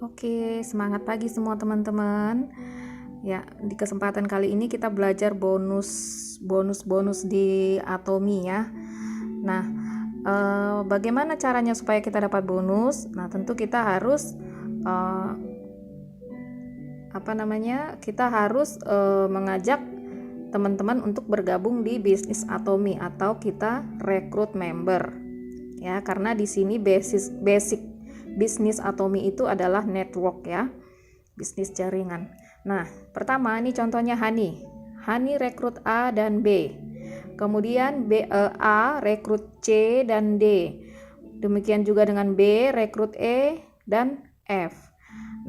Oke, semangat pagi semua teman-teman. Ya, di kesempatan kali ini kita belajar bonus di Atomi ya. Nah, bagaimana caranya supaya kita dapat bonus? Nah, tentu kita harus kita harus mengajak teman-teman untuk bergabung di bisnis Atomi atau kita rekrut member. Ya, karena di sini basic bisnis Atomi itu adalah network ya, bisnis jaringan. Nah, pertama ini contohnya Hani rekrut A dan B. Kemudian A rekrut C dan D. Demikian juga dengan B rekrut E dan F.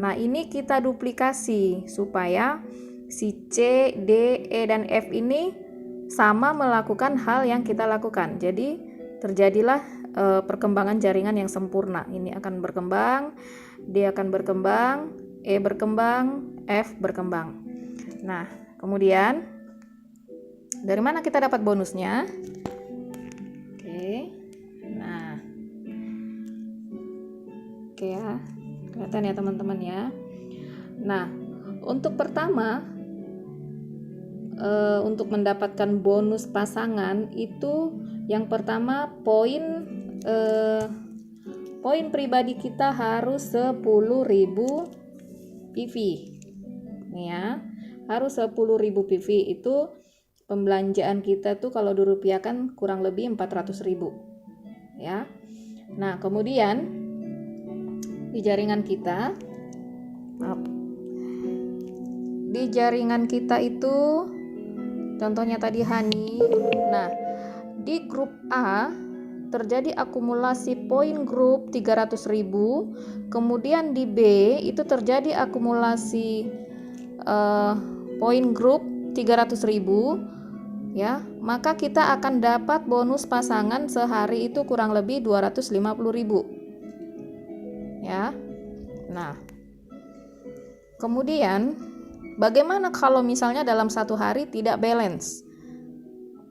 Nah, ini kita duplikasi supaya si C, D, E, dan F ini sama melakukan hal yang kita lakukan. Jadi terjadilah perkembangan jaringan yang sempurna. Ini akan berkembang, D akan berkembang, E berkembang, F berkembang. Nah, kemudian dari mana kita dapat bonusnya? Oke ya, kelihatan ya teman-teman ya. Nah, untuk pertama, untuk mendapatkan bonus pasangan itu yang pertama poin pribadi kita harus 10.000 PV. Nih ya, harus 10.000 PV. Itu pembelanjaan kita tuh kalau dirupiahkan kurang lebih 400.000 ya. Nah, kemudian di jaringan kita itu contohnya tadi Hani. Nah, di grup A terjadi akumulasi poin grup 300.000, kemudian di B itu terjadi akumulasi poin grup 300.000 ya, maka kita akan dapat bonus pasangan sehari itu kurang lebih 250.000 ya. Nah, kemudian bagaimana kalau misalnya dalam satu hari tidak balance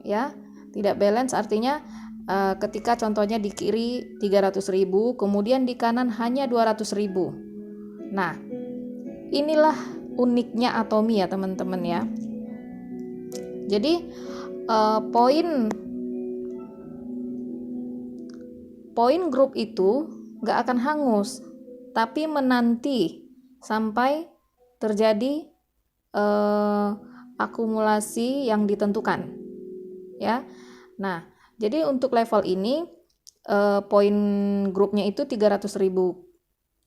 ya? Tidak balance artinya ketika contohnya di kiri 300.000, kemudian di kanan hanya 200.000. Nah, inilah uniknya Atomi ya teman-teman ya. Jadi poin grup itu gak akan hangus, tapi menanti sampai terjadi akumulasi yang ditentukan ya. Nah, jadi untuk level ini poin grupnya itu 300.000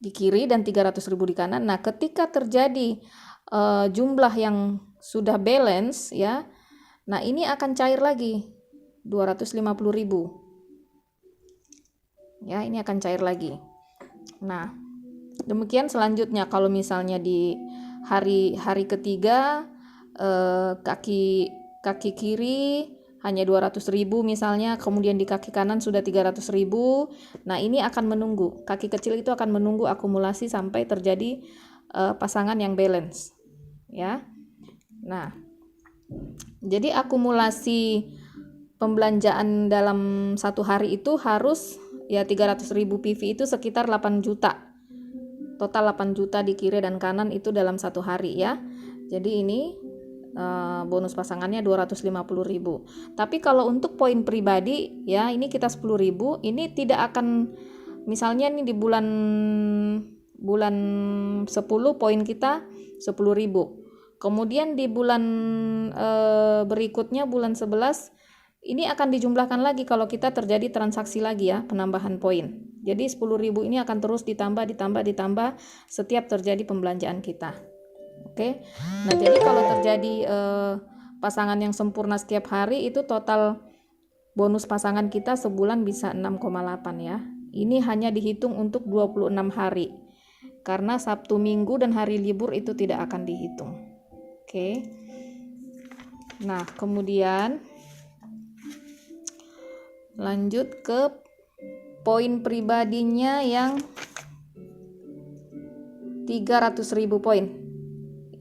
di kiri dan 300.000 di kanan. Nah, ketika terjadi jumlah yang sudah balance ya, nah ini akan cair lagi 250.000 ya, ini akan cair lagi. Nah, demikian selanjutnya kalau misalnya di hari ketiga kaki kiri hanya 200.000 misalnya, kemudian di kaki kanan sudah 300.000. Nah, ini akan menunggu, kaki kecil itu akan menunggu akumulasi sampai terjadi pasangan yang balance ya. Nah, jadi akumulasi pembelanjaan dalam satu hari itu harus ya 300.000 PV itu sekitar 8 juta. Total 8 juta di kiri dan kanan itu dalam satu hari ya. Jadi ini bonus pasangannya 250.000. Tapi kalau untuk poin pribadi ya, ini kita 10.000, ini tidak akan, misalnya nih di bulan 10 poin kita 10.000. Kemudian di bulan berikutnya bulan 11 ini akan dijumlahkan lagi kalau kita terjadi transaksi lagi ya, penambahan poin. Jadi 10.000 ini akan terus ditambah setiap terjadi pembelanjaan kita. Oke. Nah, jadi kalau terjadi pasangan yang sempurna setiap hari itu total bonus pasangan kita sebulan bisa 6,8 ya. Ini hanya dihitung untuk 26 hari. Karena Sabtu, Minggu dan hari libur itu tidak akan dihitung. Oke. Nah, kemudian lanjut ke poin pribadinya yang 300.000 poin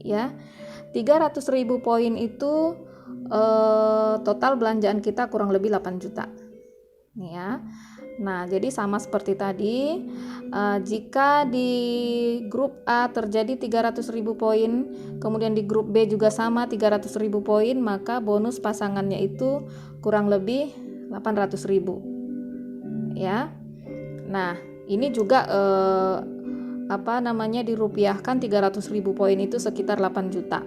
ya. 300.000 poin itu total belanjaan kita kurang lebih 8 juta nih ya. Nah, jadi sama seperti tadi, jika di grup A terjadi 300.000 poin, kemudian di grup B juga sama 300.000 poin, maka bonus pasangannya itu kurang lebih 800.000. Ya. Nah, ini juga dirupiahkan 300.000 poin itu sekitar 8 juta.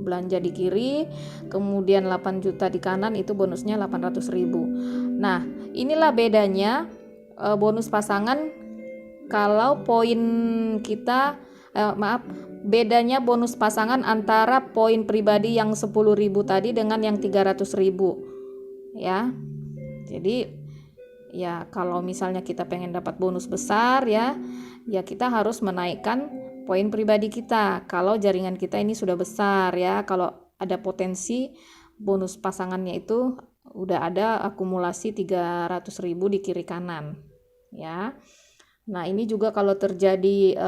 Belanja di kiri, kemudian 8 juta di kanan, itu bonusnya 800.000. Nah, inilah bedanya bonus pasangan kalau poin kita bedanya bonus pasangan antara poin pribadi yang 10.000 tadi dengan yang 300.000 ya. Jadi ya kalau misalnya kita pengen dapat bonus besar ya kita harus menaikkan poin pribadi kita kalau jaringan kita ini sudah besar ya. Kalau ada potensi bonus pasangannya itu udah ada akumulasi 300.000 di kiri kanan ya. Nah, ini juga kalau terjadi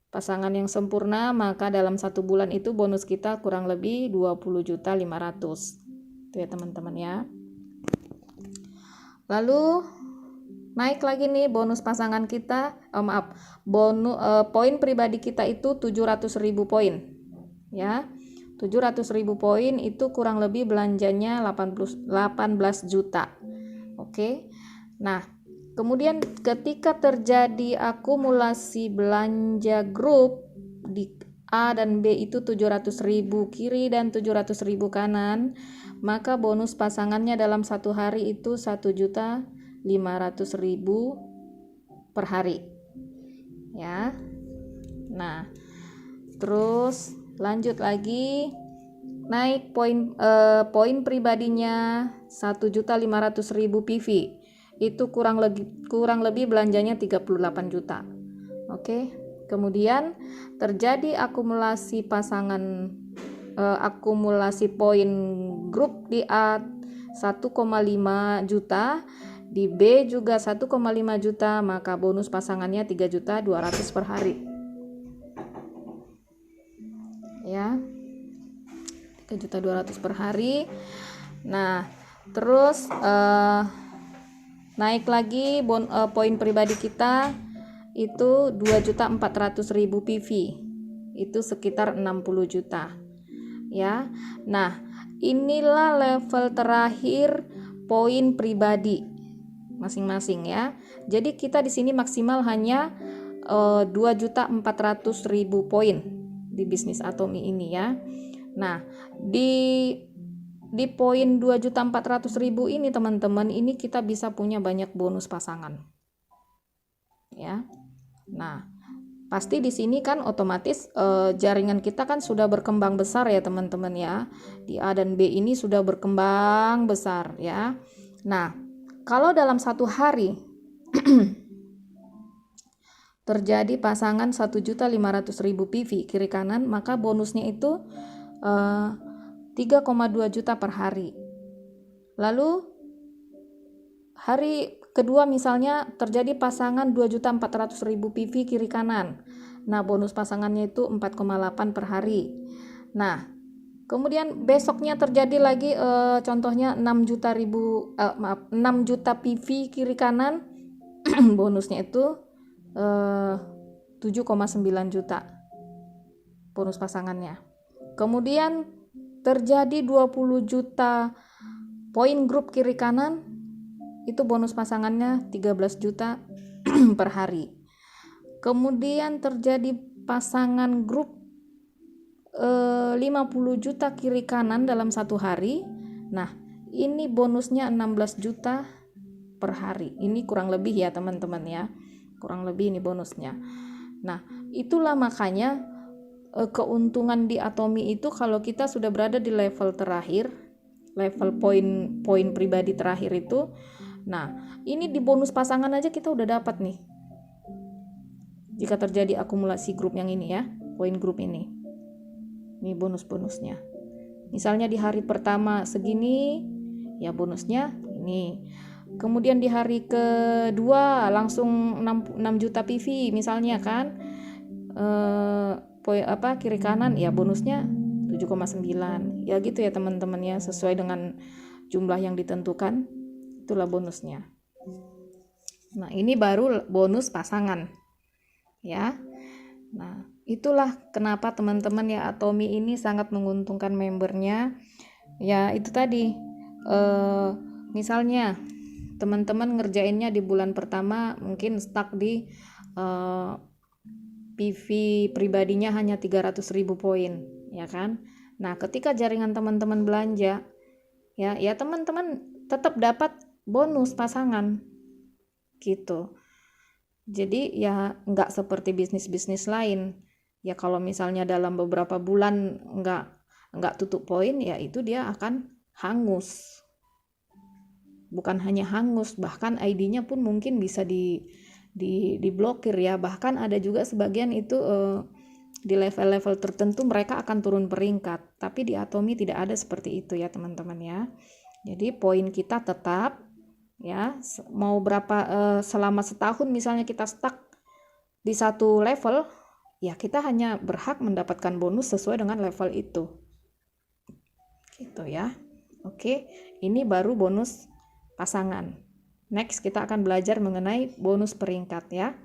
pasangan yang sempurna, maka dalam 1 bulan itu bonus kita kurang lebih 20.500.000 itu ya teman-teman ya. Lalu naik lagi nih bonus pasangan kita, poin pribadi kita itu 700.000 poin ya. 700.000 poin itu kurang lebih belanjanya 18 juta. Oke. Nah, kemudian ketika terjadi akumulasi belanja grup di A dan B itu 700.000 kiri dan 700.000 kanan, maka bonus pasangannya dalam 1 hari itu 1.500.000 per hari ya. Nah, terus lanjut lagi, naik poin pribadinya 1.500.000 PV, itu kurang lebih belanjanya 38 juta. Oke. Kemudian terjadi akumulasi akumulasi poin grup di A 1,5 juta, di B juga 1,5 juta, maka bonus pasangannya 3.200.000 per hari ya. 3.200.000 per hari. Nah, terus naik lagi poin pribadi kita itu 2.400.000 PV, itu sekitar 60 juta ya. Nah, inilah level terakhir poin pribadi masing-masing ya. Jadi kita di sini maksimal hanya 2.400.000 poin di bisnis Atomy ini ya. Nah, di poin 2.400.000 ini teman-teman, ini kita bisa punya banyak bonus pasangan ya. Nah, pasti di sini kan otomatis jaringan kita kan sudah berkembang besar ya teman-teman ya. Di A dan B ini sudah berkembang besar ya. Nah, kalau dalam 1 hari terjadi pasangan 1.500.000 PV kiri kanan, maka bonusnya itu 3,2 juta per hari. Lalu hari kedua misalnya terjadi pasangan 2.400.000 PV kiri kanan. Nah, bonus pasangannya itu 4,8 per hari. Nah, kemudian besoknya terjadi lagi contohnya 6 juta PV kiri kanan. Bonusnya itu 7,9 juta bonus pasangannya. Kemudian terjadi 20 juta poin grup kiri kanan, itu bonus pasangannya 13 juta per hari. Kemudian terjadi pasangan grup 50 juta kiri kanan dalam 1 hari. Nah, ini bonusnya 16 juta per hari. Ini kurang lebih ya teman-teman ya. Kurang lebih ini bonusnya. Nah, itulah makanya keuntungan di Atomy itu kalau kita sudah berada di level terakhir, level poin pribadi terakhir itu. Nah, ini di bonus pasangan aja kita udah dapat nih. Jika terjadi akumulasi grup yang ini ya, poin grup ini. Ini bonus-bonusnya. Misalnya di hari pertama segini, ya bonusnya ini. Kemudian di hari kedua langsung 6 juta PV misalnya kan. Kiri kanan ya bonusnya 7,9. Ya gitu ya teman-teman ya, sesuai dengan jumlah yang ditentukan. Itulah bonusnya. Nah, ini baru bonus pasangan. Ya. Nah, itulah kenapa teman-teman ya Atomi ini sangat menguntungkan membernya. Ya, itu tadi. Misalnya teman-teman ngerjainnya di bulan pertama mungkin stuck di PV pribadinya hanya 300.000 poin, ya kan? Nah, ketika jaringan teman-teman belanja, ya teman-teman tetap dapat bonus pasangan gitu. Jadi ya nggak seperti bisnis-bisnis lain. Ya kalau misalnya dalam beberapa bulan nggak tutup poin, ya itu dia akan hangus. Bukan hanya hangus, bahkan ID-nya pun mungkin bisa diblokir ya. Bahkan ada juga sebagian itu di level-level tertentu mereka akan turun peringkat. Tapi di Atomi tidak ada seperti itu ya teman-teman ya. Jadi poin kita tetap ya, mau berapa selama setahun misalnya kita stuck di satu level, ya kita hanya berhak mendapatkan bonus sesuai dengan level itu. Gitu ya. Oke, ini baru bonus pasangan. Next kita akan belajar mengenai bonus peringkat ya.